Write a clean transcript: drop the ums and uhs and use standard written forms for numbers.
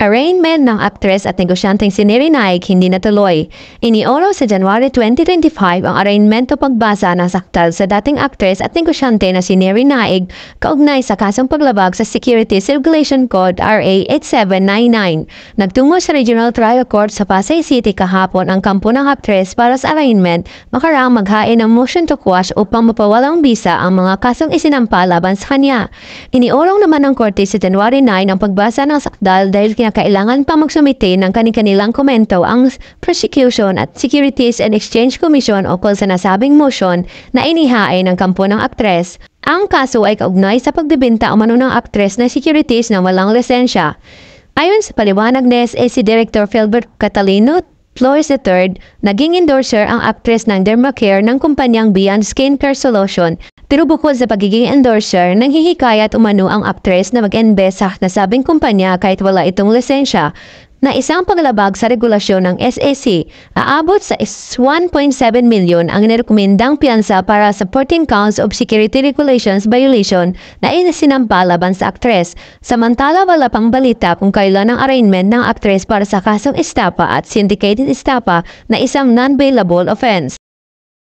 Arraignment ng aktres at negosyanteng si Neri Naik hindi natuloy. Inioro sa January 2025 ang arraignmento pagbasa ng saktal sa dating aktres at negosyante na si Neri Naik kaugnay sa kasong paglabag sa Securities Regulation Code RA 8799. Nagtungo sa Regional Trial Court sa Pasay City kahapon ang kampo ng aktres para sa arraignment makaraang maghain ng motion to quash upang mapawalang bisa ang mga kasong isinampa laban sa kanya. Iniorong naman ng korte sa January 9 ang pagbasa ng sakdal dahil kinakailangan pa magsumite ng kanilang komento ang Prosecution at Securities and Exchange Commission ukol sa nasabing motion na inihain ng kampo ng aktres. Ang kaso ay kaugnay sa pagbibenta umano ng aktres na securities na walang lisensya. Ayon sa paliwanag ni SAC Director Philbert Catalino Flores III, naging endorser ang aktres ng Dermacare ng kumpanyang Beyond Skincare Solution. Pero bukod sa pagiging endorser, nanghihikayat umano ang aktres na mag-invest sa nasabing kumpanya kahit wala itong lisensya na isang paglabag sa regulasyon ng SAC. Aabot sa 1.7 milyon ang nirekomendang piyansa para sa 14 counts of security regulations violation na inasinampa laban sa aktres. Samantala wala pang balita kung kailan ang arraignment ng aktres para sa kasong estapa at syndicated estapa na isang non-bailable offense.